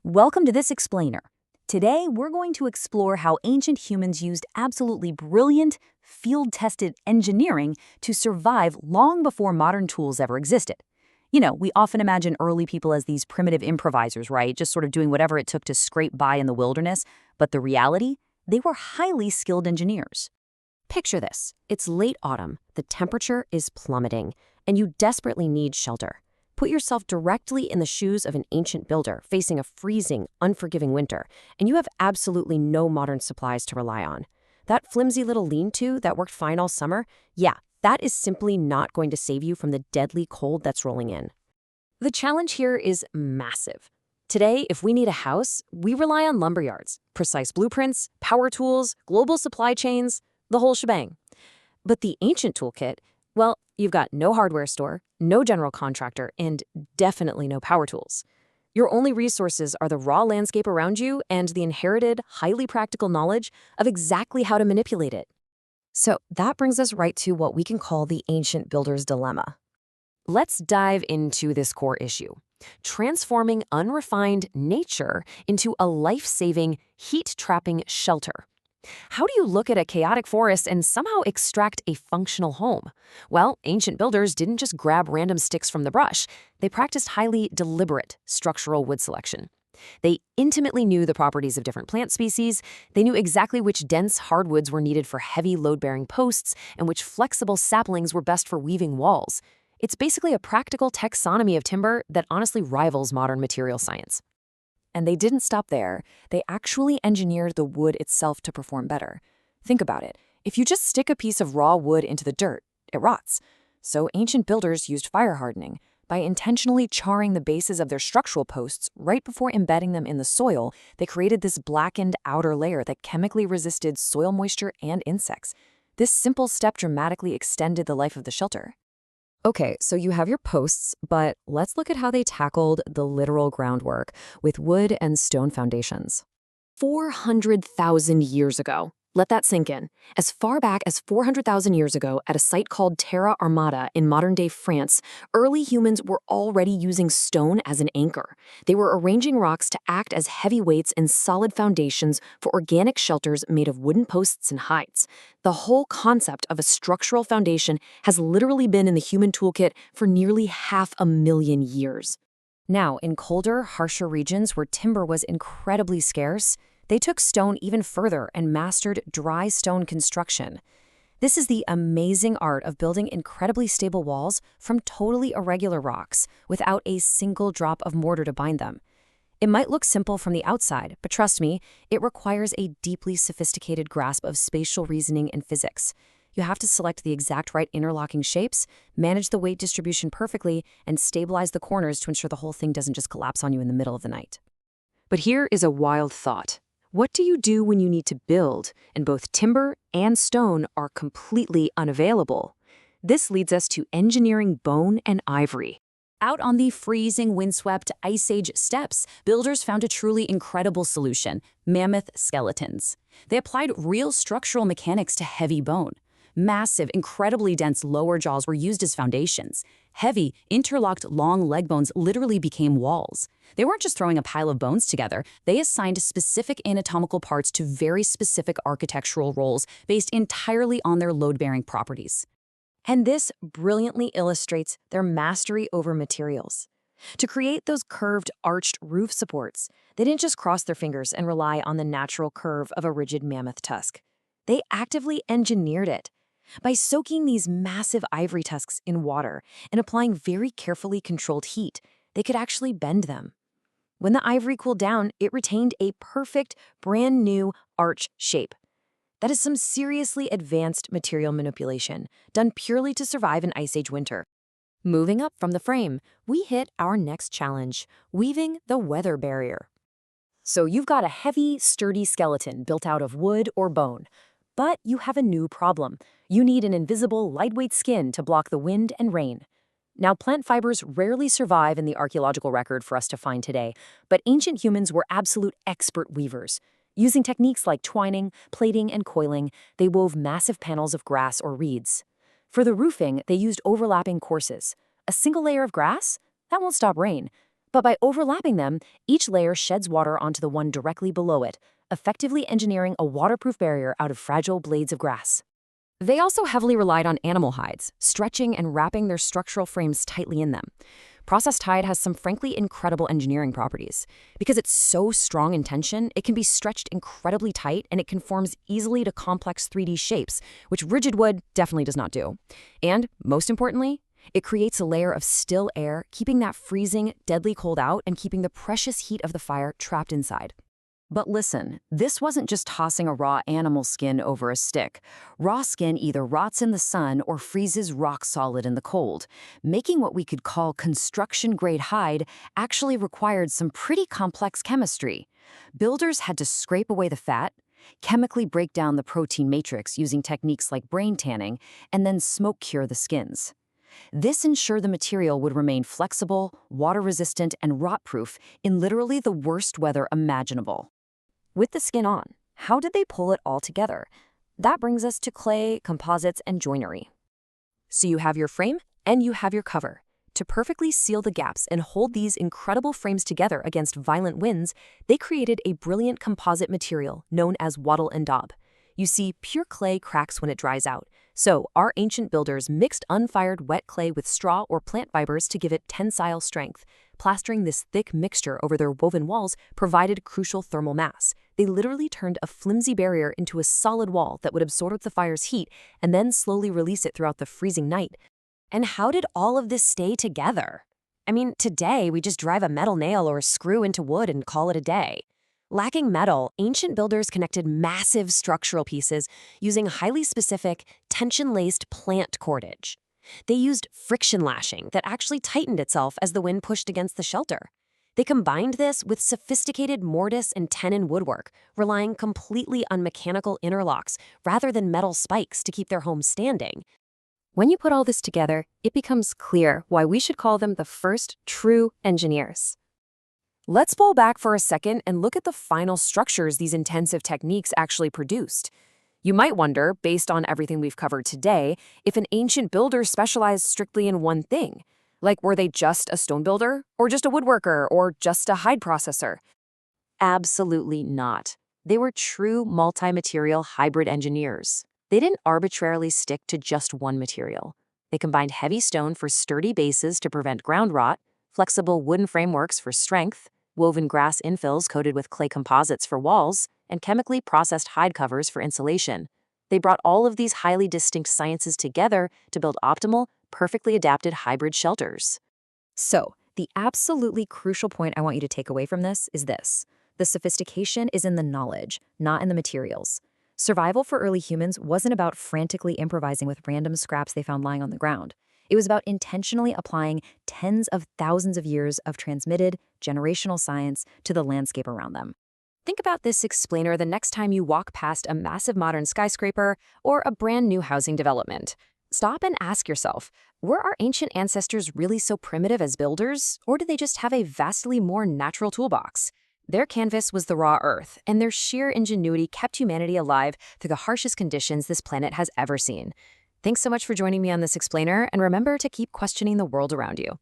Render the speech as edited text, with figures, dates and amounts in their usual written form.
Welcome to this explainer. Today, we're going to explore how ancient humans used absolutely brilliant, field-tested engineering to survive long before modern tools ever existed. We often imagine early people as these primitive improvisers, right? Just sort of doing whatever it took to scrape by in the wilderness. But the reality? They were highly skilled engineers. Picture this. It's late autumn, the temperature is plummeting, and you desperately need shelter. Put yourself directly in the shoes of an ancient builder facing a freezing, unforgiving winter, and you have absolutely no modern supplies to rely on. That flimsy little lean-to that worked fine all summer, yeah, that is simply not going to save you from the deadly cold that's rolling in. The challenge here is massive. Today, if we need a house, we rely on lumberyards, precise blueprints, power tools, global supply chains, the whole shebang. But the ancient toolkit, well, you've got no hardware store, no general contractor, and definitely no power tools. Your only resources are the raw landscape around you and the inherited, highly practical knowledge of exactly how to manipulate it. So that brings us right to what we can call the ancient builder's dilemma. Let's dive into this core issue: transforming unrefined nature into a life-saving, heat-trapping shelter. How do you look at a chaotic forest and somehow extract a functional home? Well, ancient builders didn't just grab random sticks from the brush. They practiced highly deliberate structural wood selection. They intimately knew the properties of different plant species. They knew exactly which dense hardwoods were needed for heavy load-bearing posts and which flexible saplings were best for weaving walls. It's basically a practical taxonomy of timber that honestly rivals modern material science. And they didn't stop there. They actually engineered the wood itself to perform better. Think about it. If you just stick a piece of raw wood into the dirt, it rots. So ancient builders used fire hardening. By intentionally charring the bases of their structural posts right before embedding them in the soil, they created this blackened outer layer that chemically resisted soil moisture and insects. This simple step dramatically extended the life of the shelter. Okay, so you have your posts, but let's look at how they tackled the literal groundwork with wood and stone foundations. 400,000 years ago. Let that sink in. As far back as 400,000 years ago, at a site called Terra Armata in modern-day France, early humans were already using stone as an anchor. They were arranging rocks to act as heavy weights and solid foundations for organic shelters made of wooden posts and hides. The whole concept of a structural foundation has literally been in the human toolkit for nearly 500,000 years. Now, in colder, harsher regions where timber was incredibly scarce, they took stone even further and mastered dry stone construction. This is the amazing art of building incredibly stable walls from totally irregular rocks without a single drop of mortar to bind them. It might look simple from the outside, but trust me, it requires a deeply sophisticated grasp of spatial reasoning and physics. You have to select the exact right interlocking shapes, manage the weight distribution perfectly, and stabilize the corners to ensure the whole thing doesn't just collapse on you in the middle of the night. But here is a wild thought. What do you do when you need to build, and both timber and stone are completely unavailable? This leads us to engineering bone and ivory. Out on the freezing, windswept Ice Age steppes, builders found a truly incredible solution: mammoth skeletons. They applied real structural mechanics to heavy bone. Massive, incredibly dense lower jaws were used as foundations. Heavy, interlocked long leg bones literally became walls. They weren't just throwing a pile of bones together. They assigned specific anatomical parts to very specific architectural roles based entirely on their load-bearing properties. And this brilliantly illustrates their mastery over materials. To create those curved, arched roof supports, they didn't just cross their fingers and rely on the natural curve of a rigid mammoth tusk. They actively engineered it. By soaking these massive ivory tusks in water and applying very carefully controlled heat, they could actually bend them. When the ivory cooled down, it retained a perfect, brand new arch shape. That is some seriously advanced material manipulation, done purely to survive an Ice Age winter. Moving up from the frame, we hit our next challenge: weaving the weather barrier. So you've got a heavy, sturdy skeleton built out of wood or bone. But you have a new problem. You need an invisible, lightweight skin to block the wind and rain. Now, plant fibers rarely survive in the archaeological record for us to find today, but ancient humans were absolute expert weavers. Using techniques like twining, plaiting, and coiling, they wove massive panels of grass or reeds. For the roofing, they used overlapping courses. A single layer of grass? That won't stop rain. But by overlapping them, each layer sheds water onto the one directly below it, effectively engineering a waterproof barrier out of fragile blades of grass. They also heavily relied on animal hides, stretching and wrapping their structural frames tightly in them. Processed hide has some frankly incredible engineering properties. Because it's so strong in tension, it can be stretched incredibly tight and it conforms easily to complex 3D shapes, which rigid wood definitely does not do. And, most importantly, it creates a layer of still air, keeping that freezing, deadly cold out and keeping the precious heat of the fire trapped inside. But listen, this wasn't just tossing a raw animal skin over a stick. Raw skin either rots in the sun or freezes rock solid in the cold. Making what we could call construction-grade hide actually required some pretty complex chemistry. Builders had to scrape away the fat, chemically break down the protein matrix using techniques like brain tanning, and then smoke cure the skins. This ensured the material would remain flexible, water-resistant, and rot-proof in literally the worst weather imaginable. With the skin on, how did they pull it all together? That brings us to clay, composites, and joinery. So you have your frame and you have your cover. To perfectly seal the gaps and hold these incredible frames together against violent winds, they created a brilliant composite material known as wattle and daub. You see, pure clay cracks when it dries out. So our ancient builders mixed unfired wet clay with straw or plant fibers to give it tensile strength. Plastering this thick mixture over their woven walls provided crucial thermal mass. They literally turned a flimsy barrier into a solid wall that would absorb the fire's heat and then slowly release it throughout the freezing night. And how did all of this stay together? I mean, today we just drive a metal nail or a screw into wood and call it a day. Lacking metal, ancient builders connected massive structural pieces using highly specific, tension-laced plant cordage. They used friction lashing that actually tightened itself as the wind pushed against the shelter. They combined this with sophisticated mortise and tenon woodwork, relying completely on mechanical interlocks rather than metal spikes to keep their homes standing. When you put all this together, it becomes clear why we should call them the first true engineers. Let's pull back for a second and look at the final structures these intensive techniques actually produced. You might wonder, based on everything we've covered today, if an ancient builder specialized strictly in one thing. Like, were they just a stone builder, or just a woodworker, or just a hide processor? Absolutely not. They were true multi-material hybrid engineers. They didn't arbitrarily stick to just one material. They combined heavy stone for sturdy bases to prevent ground rot, flexible wooden frameworks for strength, woven grass infills coated with clay composites for walls, and chemically processed hide covers for insulation. They brought all of these highly distinct sciences together to build optimal, perfectly adapted hybrid shelters. So, the absolutely crucial point I want you to take away from this is this. The sophistication is in the knowledge, not in the materials. Survival for early humans wasn't about frantically improvising with random scraps they found lying on the ground. It was about intentionally applying tens of thousands of years of transmitted, generational science to the landscape around them. Think about this explainer the next time you walk past a massive modern skyscraper or a brand new housing development. Stop and ask yourself, were our ancient ancestors really so primitive as builders, or did they just have a vastly more natural toolbox? Their canvas was the raw earth, and their sheer ingenuity kept humanity alive through the harshest conditions this planet has ever seen. Thanks so much for joining me on this explainer, and remember to keep questioning the world around you.